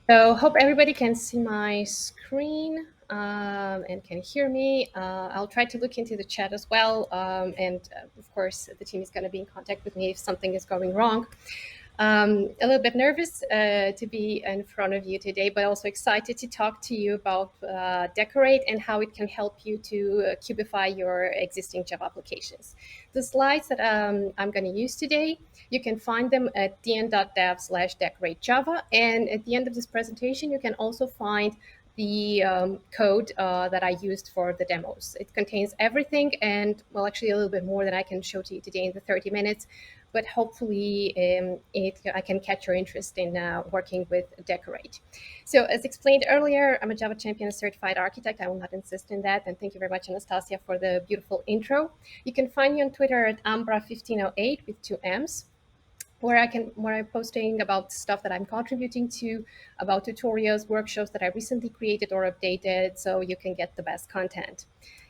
So hope everybody can see my screen and can hear me. I'll try to look into the chat as well. And of course, the team is going to be in contact with me if something is going wrong. A little bit nervous to be in front of you today, but also excited to talk to you about Dekorate and how it can help you to kubify your existing Java applications. The slides that I'm going to use today, you can find them at dn.dev/decorate-java. And at the end of this presentation, you can also find the code that I used for the demos. It contains everything and, well, actually a little bit more than I can show to you today in the 30 minutes. But hopefully I can catch your interest in working with Dekorate. So as explained earlier, I'm a Java Champion certified architect. I will not insist on that. And thank you very much, Anastasia, for the beautiful intro. You can find me on Twitter at Ambra1508 with two M's, where I'm posting about stuff that I'm contributing to, about tutorials, workshops that I recently created or updated, so you can get the best content.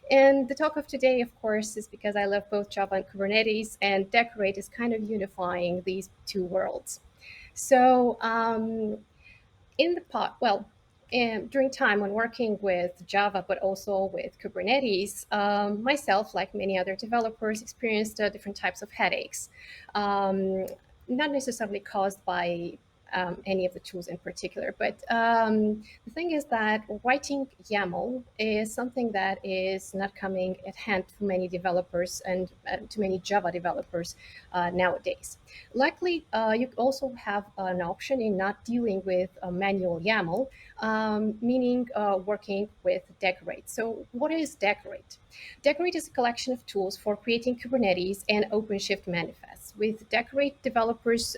And the talk of today, of course, is because I love both Java and Kubernetes, and Dekorate is kind of unifying these two worlds. So in the pot, well, during time when working with Java, but also with Kubernetes, myself, like many other developers, experienced different types of headaches, not necessarily caused by any of the tools in particular. But the thing is that writing YAML is something that is not coming at hand for many developers and to many Java developers nowadays. Luckily, you also have an option in not dealing with a manual YAML, meaning working with Dekorate. So what is Dekorate? Dekorate is a collection of tools for creating Kubernetes and OpenShift manifests. With Dekorate, developers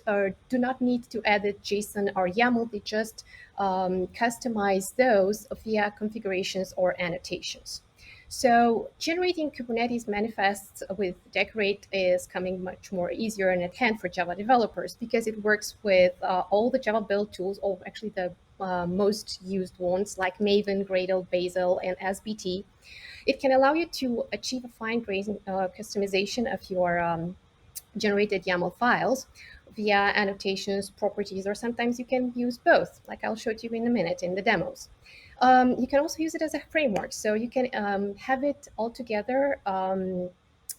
do not need to edit JSON or YAML. They just customize those via configurations or annotations. So generating Kubernetes manifests with Dekorate is coming much more easier and at hand for Java developers because it works with all the Java build tools, or actually the most used ones like Maven, Gradle, Bazel, and SBT. It can allow you to achieve a fine-grained customization of your generated YAML files via annotations, properties, or sometimes you can use both, like I'll show to you in a minute in the demos. You can also use it as a framework, so you can have it all together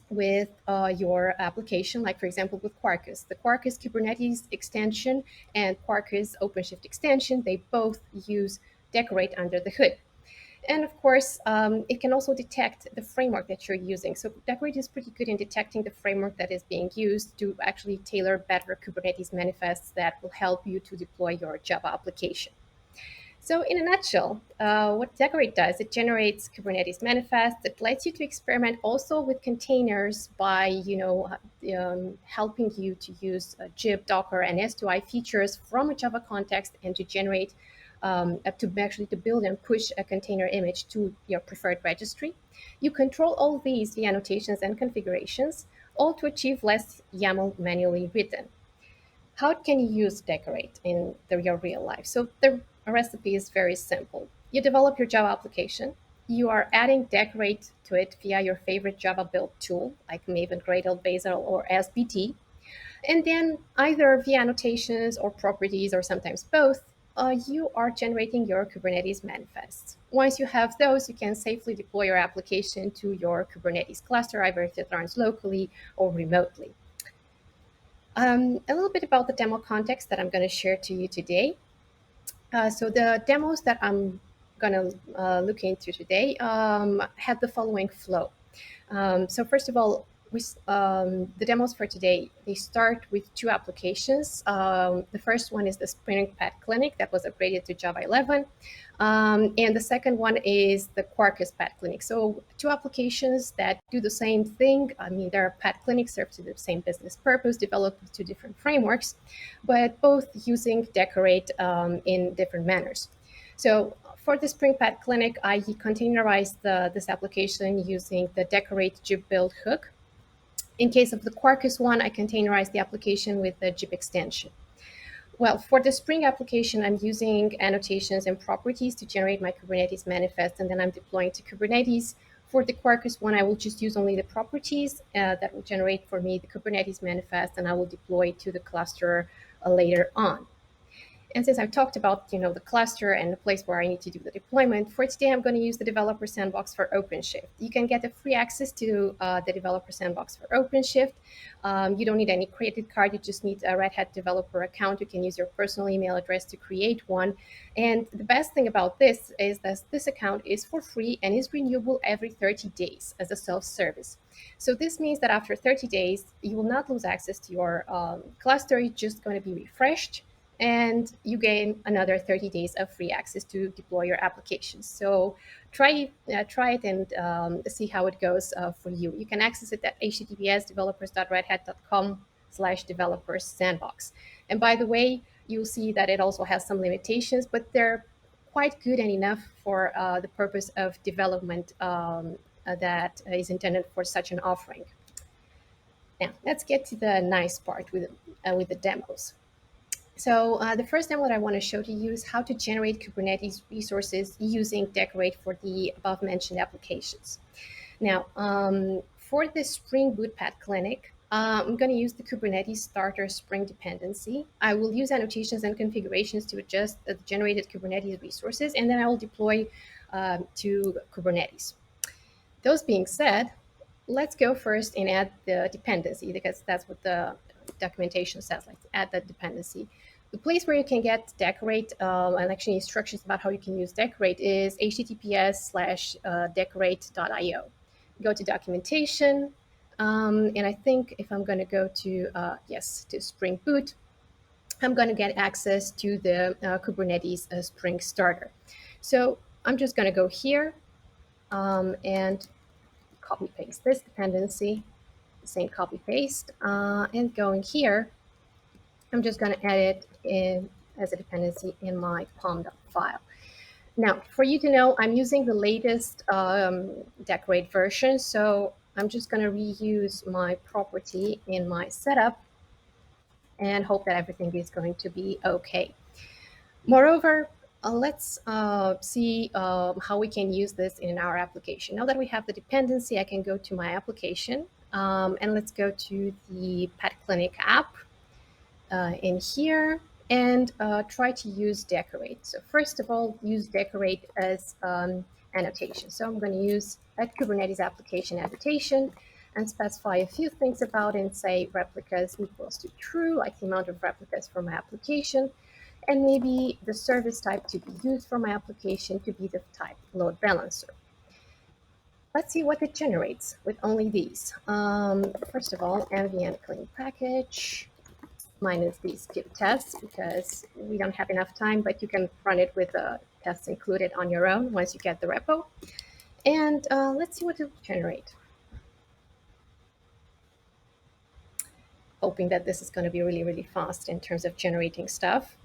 with your application, like for example with Quarkus. The Quarkus Kubernetes extension and Quarkus OpenShift extension, they both use Dekorate under the hood. And of course, it can also detect the framework that you're using. So Dekorate is pretty good in detecting the framework that is being used to actually tailor better Kubernetes manifests that will help you to deploy your Java application. So in a nutshell, what Dekorate does, it generates Kubernetes manifests. It lets you to experiment also with containers by, helping you to use Jib, Docker, and S2I features from a Java context and to generate to build and push a container image to your preferred registry. You control all these via annotations and configurations, all to achieve less YAML manually written. How can you use Dekorate in your real life? So the recipe is very simple. You develop your Java application. You are adding Dekorate to it via your favorite Java build tool, like Maven, Gradle, Bazel, or SBT. And then either via annotations or properties, or sometimes both, you are generating your Kubernetes manifests. Once you have those, you can safely deploy your application to your Kubernetes cluster, either if it runs locally or remotely. A little bit about the demo context that I'm going to share to you today. So the demos that I'm going to look into today had the following flow. So first of all, the demos for today, they start with two applications. The first one is the SpringBoot Clinic that was upgraded to Java 11. And the second one is the Quarkus Pet Clinic. So two applications that do the same thing. I mean, their pet clinics serve to the same business purpose, developed with two different frameworks, but both using Dekorate in different manners. So for the SpringBoot Clinic, I containerized this application using the Dekorate Jib build hook. In case of the Quarkus one, I containerized the application with the Jib extension. Well, for the Spring application, I'm using annotations and properties to generate my Kubernetes manifest, and then I'm deploying to Kubernetes. For the Quarkus one, I will just use only the properties that will generate for me the Kubernetes manifest, and I will deploy to the cluster later on. And since I've talked about, the cluster and the place where I need to do the deployment, for today I'm going to use the Developer Sandbox for OpenShift. You can get a free access to the Developer Sandbox for OpenShift. You don't need any credit card. You just need a Red Hat developer account. You can use your personal email address to create one. And the best thing about this is that this account is for free and is renewable every 30 days as a self-service. So this means that after 30 days, you will not lose access to your cluster. It's just going to be refreshed, and you gain another 30 days of free access to deploy your applications. So try it and see how it goes for you. You can access it at https://developers.redhat.com/developers sandbox. And by the way, you'll see that it also has some limitations, but they're quite good and enough for the purpose of development that is intended for such an offering. Now, let's get to the nice part with the demos. So the first demo that I want to show to you is how to generate Kubernetes resources using Dekorate for the above mentioned applications. Now, for the SpringBoot Pad Clinic, I'm going to use the Kubernetes starter Spring dependency. I will use annotations and configurations to adjust the generated Kubernetes resources, and then I will deploy to Kubernetes. Those being said, let's go first and add the dependency, because that's what the documentation says, like add that dependency. The place where you can get Dekorate and actually instructions about how you can use Dekorate is https://dekorate.io. Go to documentation, and I think if I'm going to go to, to Spring Boot, I'm going to get access to the Kubernetes Spring Starter. So I'm just going to go here and copy paste this dependency, same copy paste, and going here, I'm just going to add it in as a dependency in my pom.doc file. Now, for you to know, I'm using the latest Dekorate version, so I'm just going to reuse my property in my setup and hope that everything is going to be okay. Moreover, let's see how we can use this in our application. Now that we have the dependency, I can go to my application, and let's go to the Pet Clinic app in here and try to use Dekorate. So first of all, use Dekorate as annotation. So I'm going to use a Kubernetes application annotation and specify a few things about it and say replicas equals to true, like the amount of replicas for my application, and maybe the service type to be used for my application to be the type load balancer. Let's see what it generates with only these. First of all, mvn clean package minus these skip tests, because we don't have enough time, but you can run it with the tests included on your own once you get the repo. And let's see what it will generate. Hoping that this is going to be really, really fast in terms of generating stuff.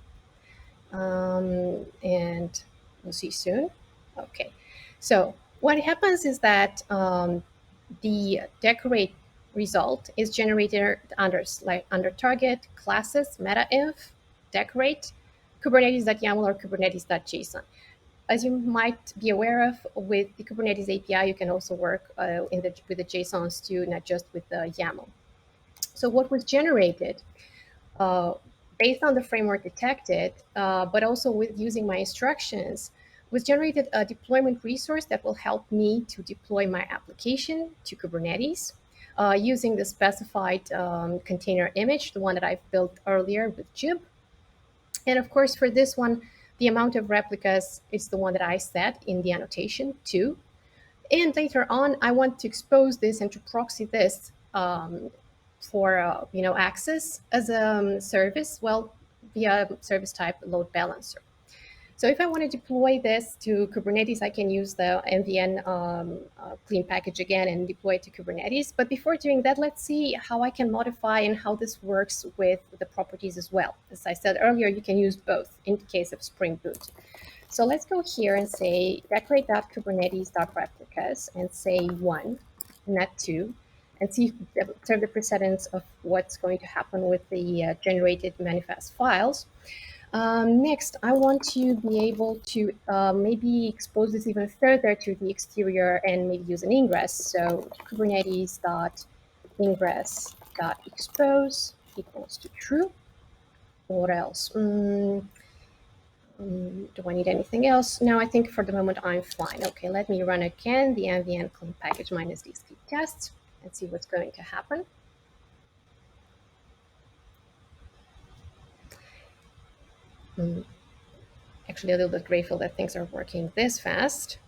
And we'll see soon. Okay, so what happens is that the Dekorate result is generated under target classes meta-inf Dekorate Kubernetes.yaml or Kubernetes.json. As you might be aware of, with the Kubernetes API, you can also work with the JSONs too, not just with the YAML. So what was generated based on the framework detected, but also with using my instructions, was generated a deployment resource that will help me to deploy my application to Kubernetes using the specified container image, the one that I've built earlier with Jib. And of course, for this one, the amount of replicas is the one that I set in the annotation too. And later on, I want to expose this and to proxy this for access as a service, well, via service type load balancer. So if I want to deploy this to Kubernetes, I can use the mvn clean package again and deploy it to Kubernetes. But before doing that, let's see how I can modify and how this works with the properties as well. As I said earlier, you can use both in the case of Spring Boot. So let's go here and say dekorate.kubernetes.replicas and say 1, not 2, and see observe the precedence of what's going to happen with the generated manifest files. Next, I want to be able to maybe expose this even further to the exterior and maybe use an ingress. So kubernetes.ingress.expose equals to true. What else? Do I need anything else? No, I think for the moment I'm fine. Okay, let me run again the nvn clean package minus these key tests and see what's going to happen. Actually, a little bit grateful that things are working this fast.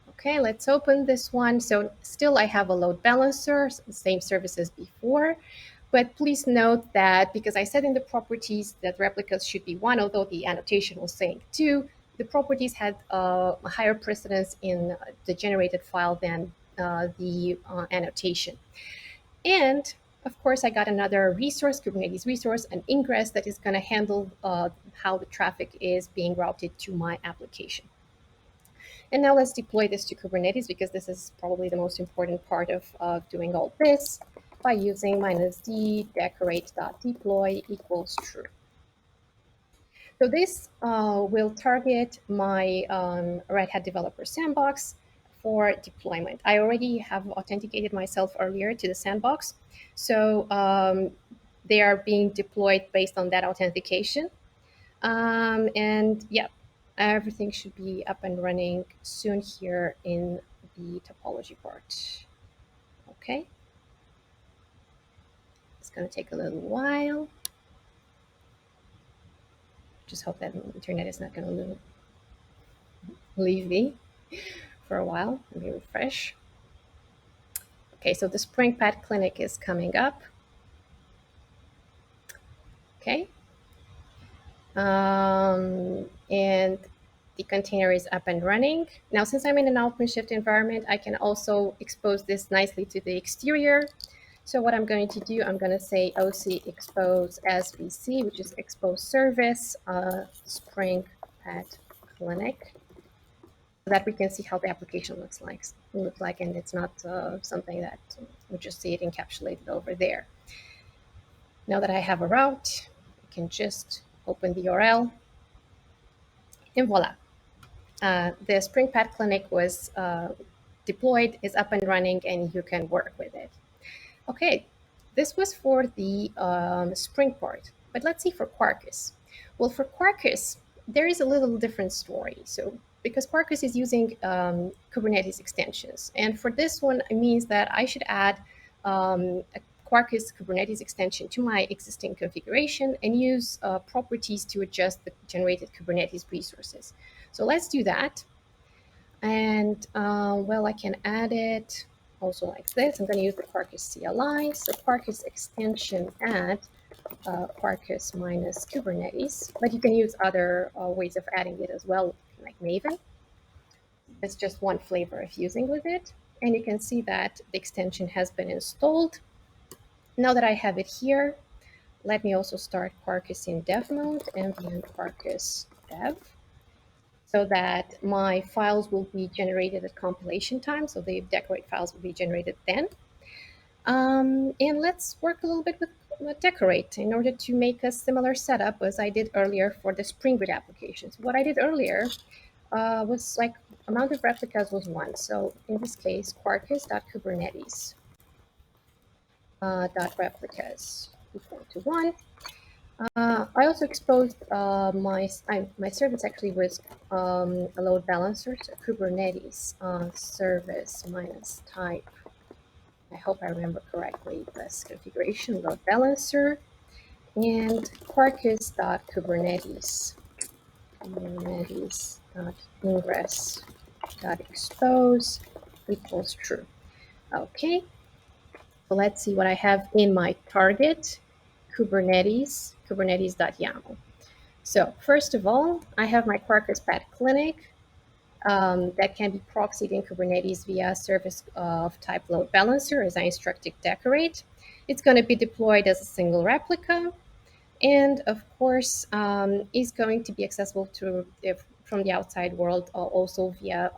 Okay, let's open this one. So still I have a load balancer, same service as before. But please note that because I said in the properties that replicas should be 1, although the annotation was saying 2, the properties had a higher precedence in the generated file than the annotation. And of course, I got another resource, Kubernetes resource, an ingress that is going to handle how the traffic is being routed to my application. And now let's deploy this to Kubernetes, because this is probably the most important part of doing all this, by using -d dekorate.deploy equals true. So this will target my Red Hat Developer Sandbox for deployment. I already have authenticated myself earlier to the sandbox. So they are being deployed based on that authentication. And yeah, everything should be up and running soon here in the topology part. Okay. It's going to take a little while. Just hope that internet is not going to leave me for a while. Let me refresh. Okay, so the SpringPad clinic is coming up. Okay. And the container is up and running. Now, since I'm in an OpenShift environment, I can also expose this nicely to the exterior. So what I'm going to do, I'm going to say OC expose SVC, which is expose service, SpringPad clinic, so that we can see how the application looks like, and it's not something that we just see it encapsulated over there. Now that I have a route, I can just open the URL, and voila. The SpringPad clinic was deployed, is up and running, and you can work with it. Okay, this was for the Spring part, but let's see for Quarkus. Well, for Quarkus, there is a little different story. So because Quarkus is using Kubernetes extensions, and for this one, it means that I should add a Quarkus Kubernetes extension to my existing configuration and use properties to adjust the generated Kubernetes resources. So let's do that. And well, I can add it also like this. I'm going to use the Quarkus CLI. So Quarkus extension add Quarkus minus Kubernetes, but you can use other ways of adding it as well, like Maven. It's just one flavor of using with it. And you can see that the extension has been installed. Now that I have it here, let me also start Quarkus in dev mode, nvn Quarkus dev, so that my files will be generated at compilation time. So the Dekorate files will be generated then. And let's work a little bit with Dekorate in order to make a similar setup as I did earlier for the SpringBoot applications. What I did earlier was like amount of replicas was 1. So in this case, Quarkus.Kubernetes .replicas equal to 1. I also exposed my service actually was a load balancer, so Kubernetes service minus type. I hope I remember correctly this configuration, load balancer, and Quarkus.Kubernetes, Kubernetes.ingress.expose equals true. Okay, so let's see what I have in my target, Kubernetes, Kubernetes.YAML. So first of all, I have my Quarkus Pad Clinic that can be proxied in Kubernetes via service of type load balancer, as I instructed Dekorate. It's going to be deployed as a single replica, and of course, is going to be accessible to from the outside world, also via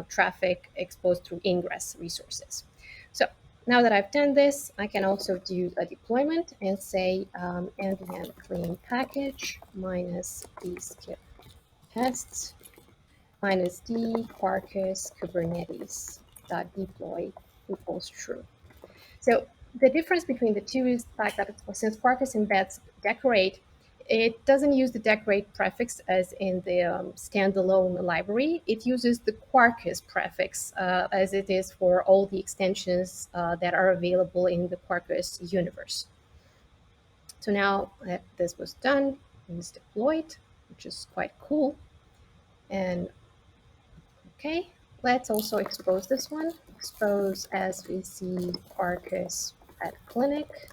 traffic exposed through ingress resources. So now that I've done this, I can also do a deployment and say nvn clean package minus d skip tests minus d Quarkus Kubernetes deploy equals true. So the difference between the two is the fact that since Quarkus embeds Dekorate, It doesn't use the Dekorate prefix as in the standalone library. It uses the Quarkus prefix as it is for all the extensions that are available in the Quarkus universe. So now that this was done, it's deployed, which is quite cool. And okay, let's also expose this one. Expose as we see Quarkus at clinic,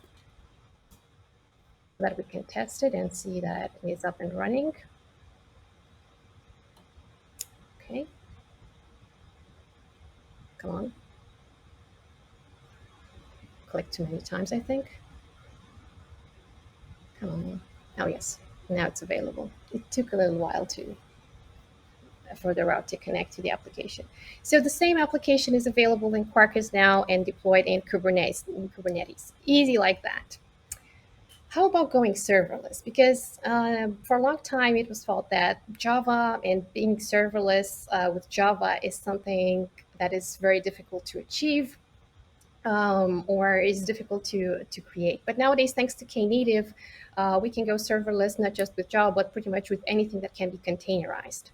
that we can test it and see that it's up and running. Okay, come on. Click too many times, I think. Come on. Oh yes, now it's available. It took a little while for the route to connect to the application. So the same application is available in Quarkus now and deployed in Kubernetes. Easy like that. How about going serverless? Because for a long time it was thought that Java and being serverless with Java is something that is very difficult to achieve or is difficult to create. But nowadays, thanks to Knative, we can go serverless not just with Java, but pretty much with anything that can be containerized.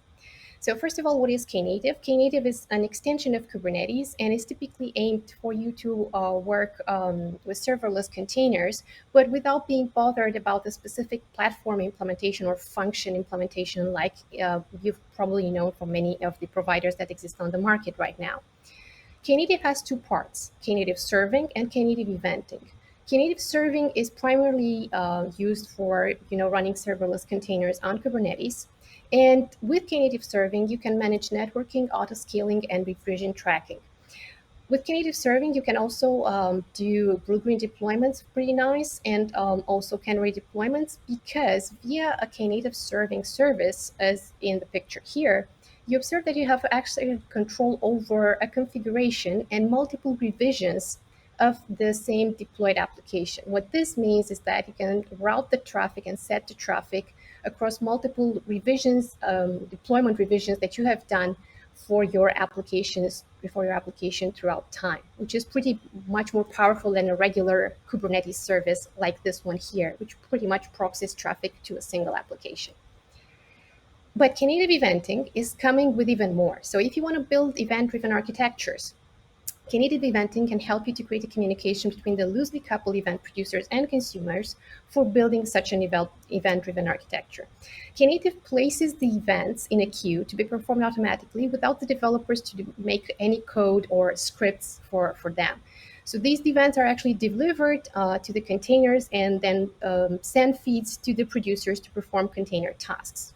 So first of all, what is Knative? Knative is an extension of Kubernetes and is typically aimed for you to work with serverless containers, but without being bothered about the specific platform implementation or function implementation like you've probably known from many of the providers that exist on the market right now. Knative has two parts, Knative serving and Knative eventing. Knative serving is primarily used for running serverless containers on Kubernetes. And with Knative serving, you can manage networking, auto-scaling, and revision tracking. With Knative serving, you can also do blue-green deployments, pretty nice, and also canary deployments, because via a Knative serving service, as in the picture here, you observe that you have actually control over a configuration and multiple revisions of the same deployed application. What this means is that you can route the traffic and set the traffic across multiple revisions, deployment revisions that you have done for your applications, before your application throughout time, which is pretty much more powerful than a regular Kubernetes service like this one here, which pretty much proxies traffic to a single application. But Knative eventing is coming with even more. So if you want to build event-driven architectures, Knative eventing can help you to create a communication between the loosely coupled event producers and consumers for building such an event-driven architecture. Knative places the events in a queue to be performed automatically without the developers to make any code or scripts for them. So these events are actually delivered to the containers and then send feeds to the producers to perform container tasks.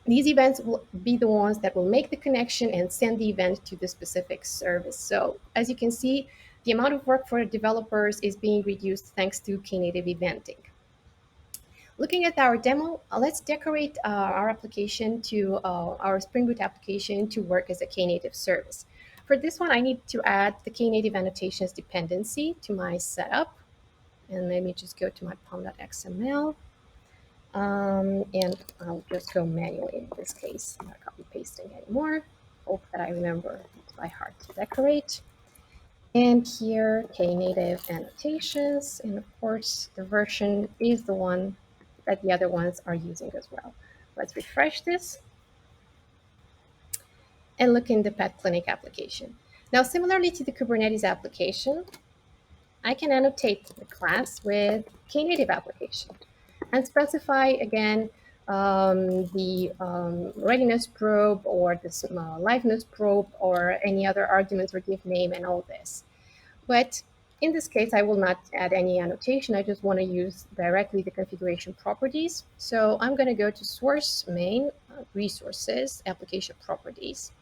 These events will be the ones that will make the connection and send the event to the specific service. So as you can see, the amount of work for developers is being reduced thanks to Knative eventing. Looking at our demo, let's decorate our application to our SpringBoot application to work as a Knative service. For this one, I need to add the Knative Annotations dependency to my setup. And let me just go to my pom.xml. And I'll just go manually in this case, not copy pasting anymore. Hope that I remember by heart to decorate. And here, Knative Annotations, and of course, the version is the one that the other ones are using as well. Let's refresh this and look in the Pet Clinic application. Now, similarly to the Kubernetes application, I can annotate the class with Knative application and specify again the readiness probe or the liveness probe or any other arguments or give name and all this. But in this case, I will not add any annotation. I just want to use directly the configuration properties. So I'm going to go to source main resources, application properties,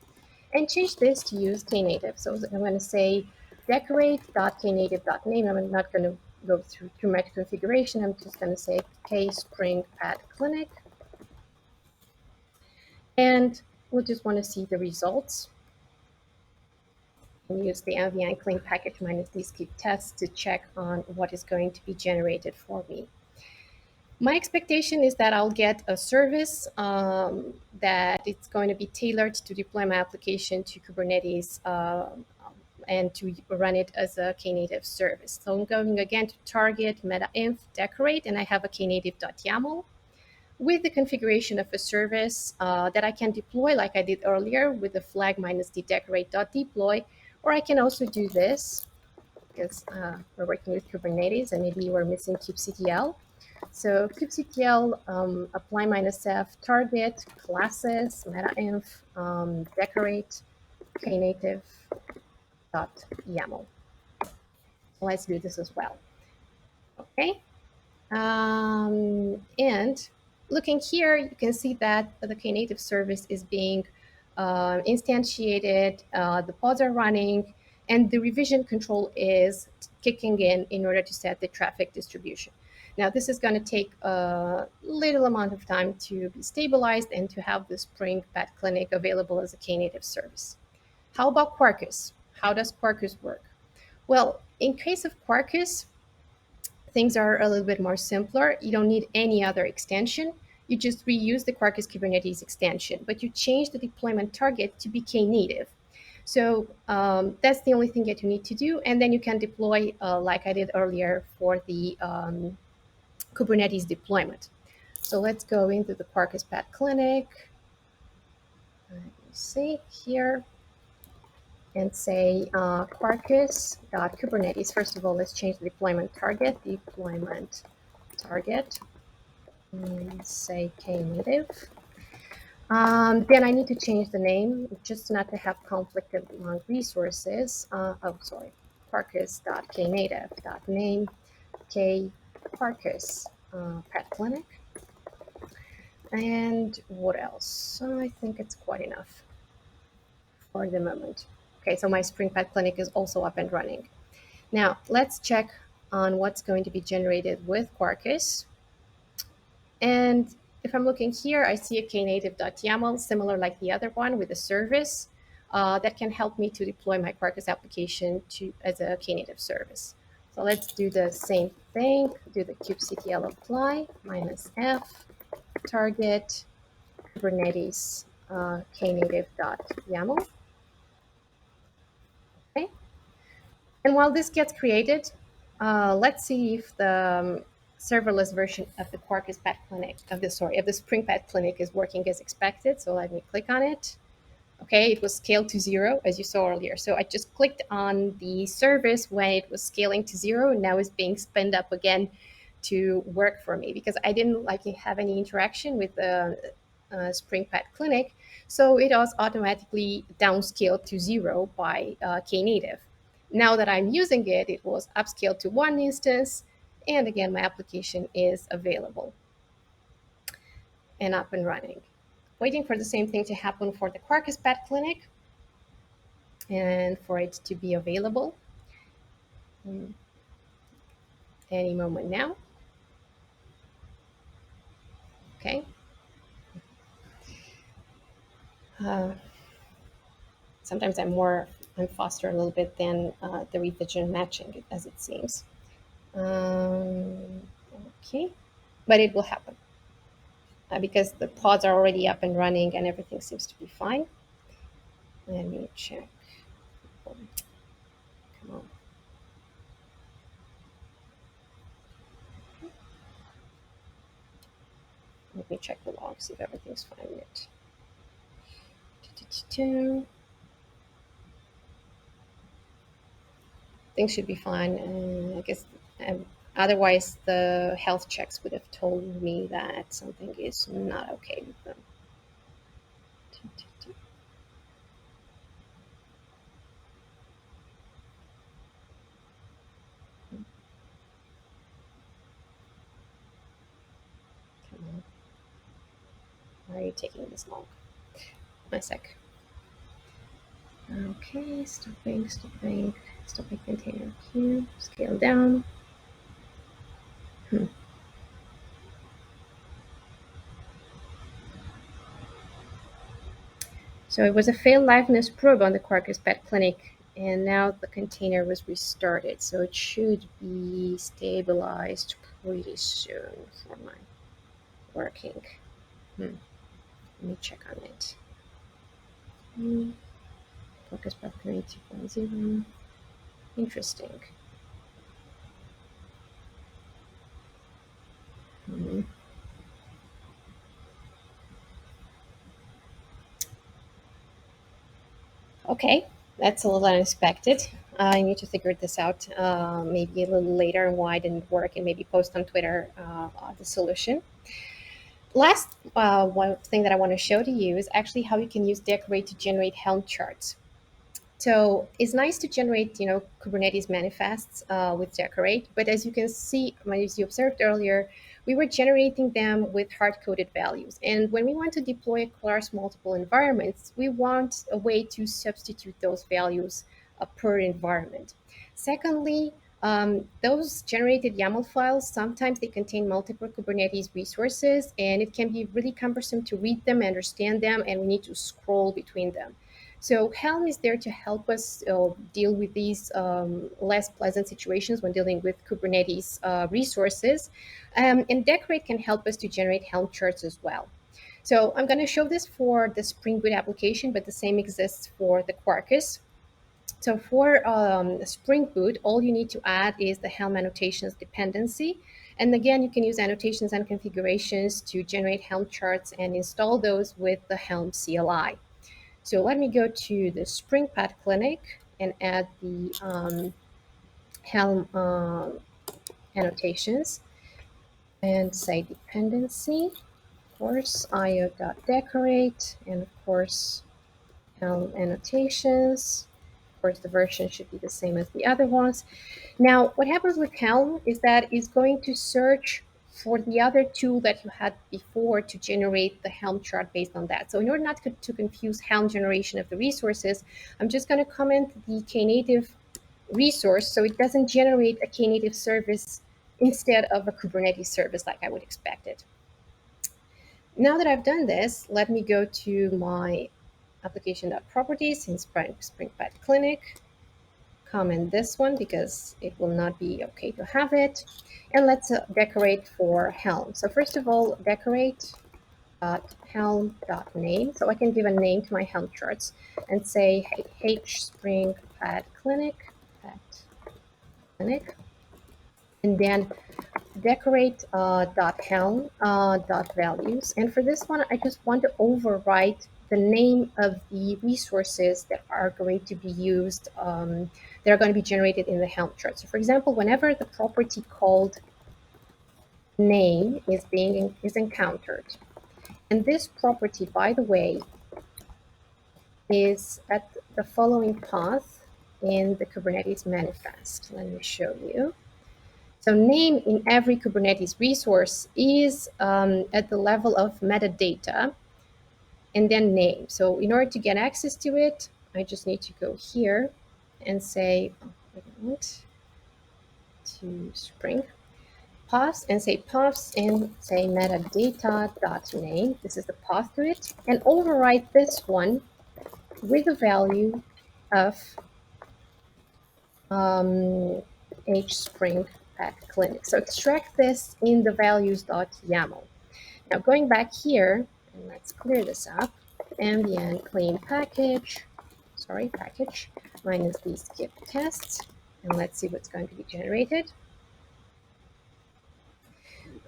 and change this to use Knative. So I'm going to say decorate.knative.name. I'm not going to go through my configuration. I'm just going to say kspring at clinic. And we'll just want to see the results. And use the mvi clean package minus these keep tests to check on what is going to be generated for me. My expectation is that I'll get a service that it's going to be tailored to deploy my application to Kubernetes and to run it as a Knative service. So I'm going again to target meta-inf decorate, and I have a knative.yaml with the configuration of a service that I can deploy like I did earlier with the flag -d decorate.deploy, or I can also do this because we're working with Kubernetes and maybe we're missing kubectl. So kubectl apply -f target classes meta-inf decorate knative.yaml. So let's do this as well. Okay. And looking here, you can see that the Knative service is being instantiated, the pods are running, and the revision control is kicking in order to set the traffic distribution. Now, this is going to take a little amount of time to be stabilized and to have the SpringBoot Clinic available as a Knative service. How about Quarkus? How does Quarkus work? Well, in case of Quarkus, things are a little bit more simpler. You don't need any other extension. You just reuse the Quarkus Kubernetes extension, but you change the deployment target to be Knative. So that's the only thing that you need to do. And then you can deploy, like I did earlier, for the Kubernetes deployment. So let's go into the Quarkus Pat Clinic. Let me see here and say Quarkus.Kubernetes. First of all, let's change the deployment target. Deployment target. Say Knative. Then I need to change the name just not to have conflict among resources. Quarkus.knative.name K Quarkus Pet Clinic. And what else? I think it's quite enough for the moment. Okay, so my SpringBoot Clinic is also up and running. Now let's check on what's going to be generated with Quarkus. And if I'm looking here, I see a knative.yaml, similar like the other one with a service that can help me to deploy my Quarkus application as a Knative service. So let's do the same thing, do the kubectl apply -f target Kubernetes knative.yaml. Okay. And while this gets created, let's see if the serverless version of the Quarkus Pet Clinic, of the SpringBoot Clinic is working as expected. So let me click on it. Okay, it was scaled to 0, as you saw earlier. So I just clicked on the service when it was scaling to 0, and now it's being spun up again to work for me because I didn't have any interaction with the SpringBoot Clinic. So it was automatically downscaled to 0 by Knative. Now that I'm using it, it was upscaled to 1 instance. And again, my application is available and up and running. Waiting for the same thing to happen for the Quarkus Pet Clinic and for it to be available any moment now. Okay. Sometimes I'm faster a little bit than the revision matching, as it seems. Okay, but it will happen because the pods are already up and running and everything seems to be fine. Let me check. Come on. Let me check the logs, see if everything's fine with it. Things should be fine. I guess otherwise the health checks would have told me that something is not okay with them. Come on. Why are you taking this long? A sec. Okay, stopping container queue, scale down. So it was a failed liveness probe on the Quarkus Pet Clinic, and now the container was restarted. So it should be stabilized pretty soon for my working. Let me check on it. Quarkus Pet Clinic 2.0. Interesting. Hmm. Okay, that's a little unexpected. I need to figure this out maybe a little later and why it didn't work, and maybe post on Twitter the solution. Last one thing that I want to show to you is actually how you can use Dekorate to generate Helm charts. So it's nice to generate, Kubernetes manifests with Dekorate, but as you can see, as you observed earlier, we were generating them with hard-coded values. And when we want to deploy across multiple environments, we want a way to substitute those values per environment. Secondly, those generated YAML files, sometimes they contain multiple Kubernetes resources, and it can be really cumbersome to read them, understand them, and we need to scroll between them. So Helm is there to help us deal with these less pleasant situations when dealing with Kubernetes resources. And Dekorate can help us to generate Helm charts as well. So I'm going to show this for the Spring Boot application, but the same exists for the Quarkus. So for Spring Boot, all you need to add is the Helm Annotations dependency. And again, you can use annotations and configurations to generate Helm charts and install those with the Helm CLI. So let me go to the SpringPad Clinic and add the Helm annotations and say dependency, of course, io.decorate, and of course, Helm annotations. Of course, the version should be the same as the other ones. Now, what happens with Helm is that it's going to search for the other tool that you had before to generate the Helm chart based on that. So in order not to confuse Helm generation of the resources, I'm just going to comment the Knative resource so it doesn't generate a Knative service instead of a Kubernetes service like I would expect it. Now that I've done this, let me go to my application.properties in SpringPad Clinic, comment this one because it will not be okay to have it. And let's decorate for Helm. So first of all, decorate.helm.name. So I can give a name to my Helm charts and say, hey, Springpad Clinic, and then decorate .helm .values. And for this one, I just want to overwrite the name of the resources that are going to be used, that are going to be generated in the Helm chart. So for example, whenever the property called name is encountered, and this property, by the way, is at the following path in the Kubernetes manifest. Let me show you. So name in every Kubernetes resource is at the level of metadata and then name. So in order to get access to it, I just need to go here and say, to Spring, pass and say paths and say metadata.name. This is the path to it, and overwrite this one with a value of hspring clinic. So extract this in the values.yaml. Now going back here, and let's clear this up, ambient clean package minus these skip tests, and let's see what's going to be generated.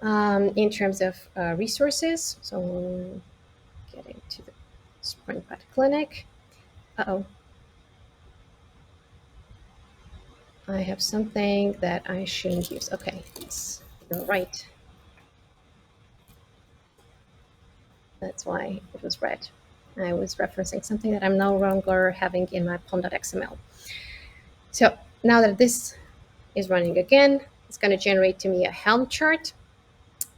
In terms of resources, so getting to the SpringBoot Clinic. Uh-oh. I have something that I shouldn't use. Okay, you're right. That's why it was red. I was referencing something that I'm no longer having in my pom.xml. So now that this is running again, it's going to generate to me a Helm chart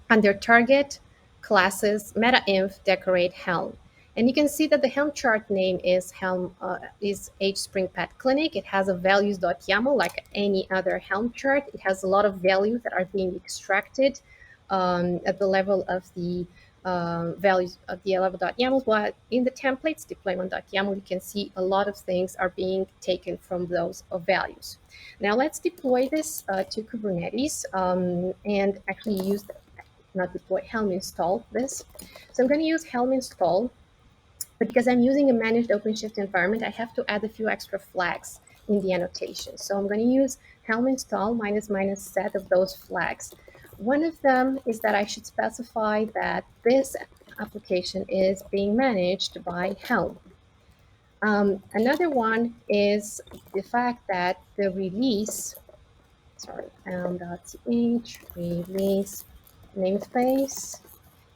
under target classes meta-inf decorate Helm. And you can see that the Helm chart name is hspringpad clinic. It has a values.yaml like any other Helm chart. It has a lot of values that are being extracted at the level of the values of the level.yaml. While in the templates deployment.yaml, you can see a lot of things are being taken from those values. Now let's deploy this to Kubernetes and actually use not deploy, Helm install this. So I'm going to use Helm install, but because I'm using a managed OpenShift environment, I have to add a few extra flags in the annotation. So I'm going to use helm install minus minus set of those flags. One of them is that I should specify that this application is being managed by Helm. Another one is the fact that the release, sorry, helm.ch release namespace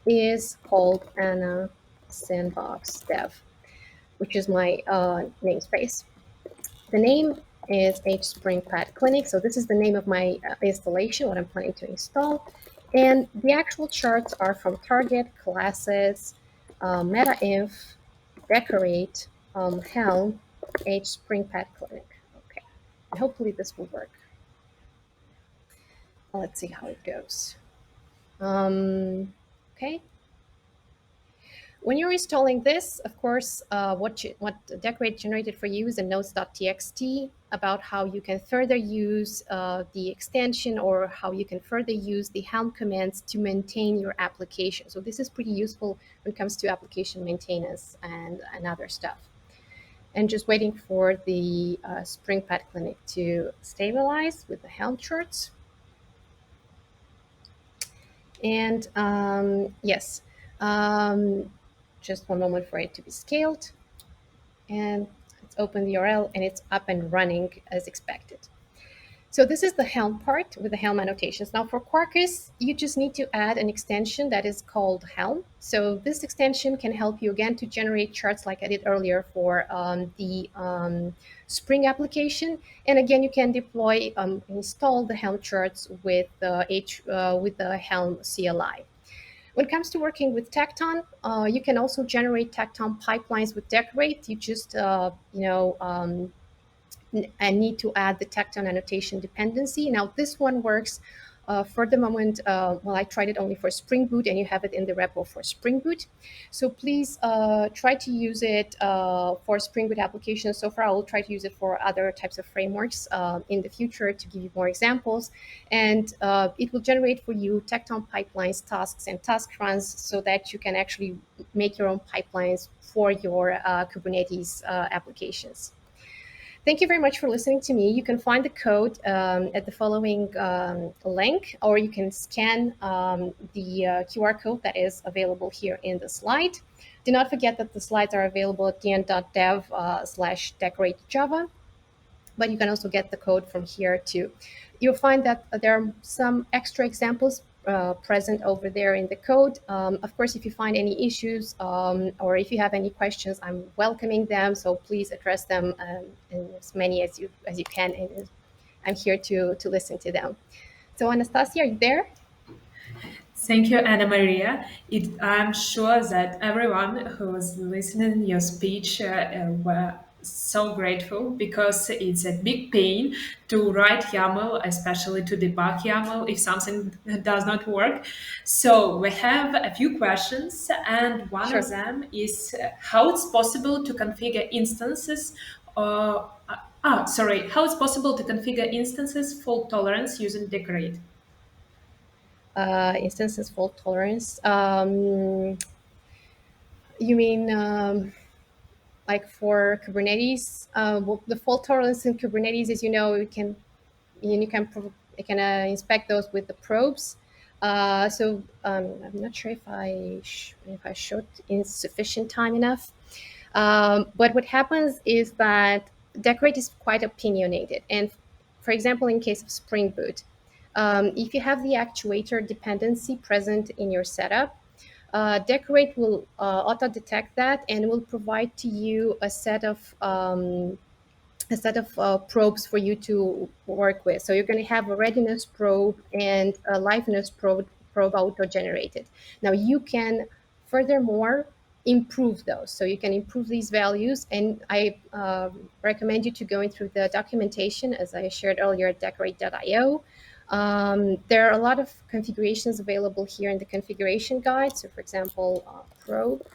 is called Anna Sandbox Dev, which is my namespace. The name is HSpringPad Clinic. So this is the name of my installation, what I'm planning to install. And the actual charts are from Target, Classes, MetaInf, Dekorate, Helm, HSpringPad Clinic. Okay, and hopefully this will work. Let's see how it goes. Okay. When you're installing this, of course, what Dekorate generated for you is a notes.txt about how you can further use the extension or how you can further use the Helm commands to maintain your application. So this is pretty useful when it comes to application maintenance and other stuff. And just waiting for the SpringPad Clinic to stabilize with the Helm charts. And yes, just one moment for it to be scaled. And let's open the URL, and it's up and running as expected. So this is the Helm part with the Helm annotations. Now for Quarkus, you just need to add an extension that is called Helm. So this extension can help you again to generate charts like I did earlier for the Spring application. And again, you can deploy, install the Helm charts with the Helm CLI. When it comes to working with Tekton, you can also generate Tekton pipelines with Dekorate. You just, and need to add the Tekton annotation dependency. Now, this one works for the moment. Well, I tried it only for SpringBoot, and you have it in the repo for SpringBoot. So please try to use it for SpringBoot applications. So far, I will try to use it for other types of frameworks in the future to give you more examples. And it will generate for you Tekton pipelines, tasks, and task runs so that you can actually make your own pipelines for your Kubernetes applications. Thank you very much for listening to me. You can find the code at the following link, or you can scan the QR code that is available here in the slide. Do not forget that the slides are available at dn.dev/decorate-java, but you can also get the code from here too. You'll find that there are some extra examples present over there in the code. Of course, if you find any issues or if you have any questions, I'm welcoming them. So please address them in as many as you can, and I'm here to listen to them. So Anastasia, are you there? Thank you, Anna Maria. I'm sure that everyone who was listening your speech were so grateful because it's a big pain to write YAML, especially to debug YAML if something does not work. So we have a few questions, and one Sure. of them is how it's possible to configure instances. How it's possible to configure instances fault tolerance using Dekorate. Instances fault tolerance. You mean like for Kubernetes? Well, the fault tolerance in Kubernetes, as you know, you can inspect those with the probes. I'm not sure if I showed in sufficient time enough. But what happens is that Dekorate is quite opinionated, and for example, in case of Spring Boot, if you have the actuator dependency present in your setup, Dekorate will auto-detect that and will provide to you a set of probes for you to work with. So you're going to have a readiness probe and a liveness probe auto-generated. Now you can furthermore improve those. So you can improve these values, and I recommend you to go in through the documentation as I shared earlier at dekorate.io. There are a lot of configurations available here in the configuration guide. So for example, probe.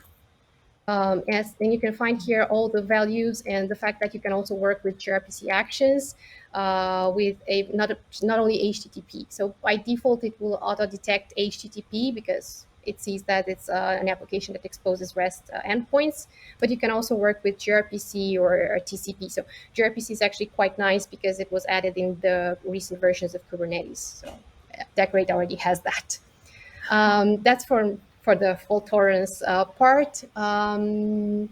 And you can find here all the values and the fact that you can also work with gRPC actions with not only HTTP. So by default, it will auto detect HTTP because it sees that it's an application that exposes REST endpoints, but you can also work with gRPC or TCP. So gRPC is actually quite nice because it was added in the recent versions of Kubernetes. So Dekorate already has that. That's for the fault tolerance part. And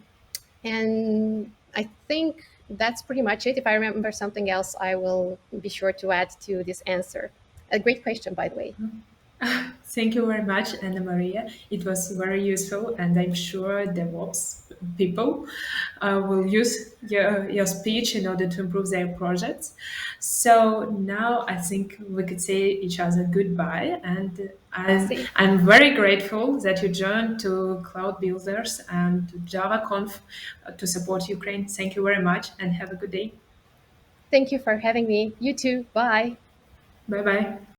I think that's pretty much it. If I remember something else, I will be sure to add to this answer. A great question, by the way. Thank you very much, Anna Maria. It was very useful, and I'm sure DevOps people will use your speech in order to improve their projects. So now I think we could say each other goodbye, and See, I'm very grateful that you joined to Cloud Builders and to JavaConf to support Ukraine. Thank you very much, and have a good day. thank you for having me. You too. Bye. Bye bye.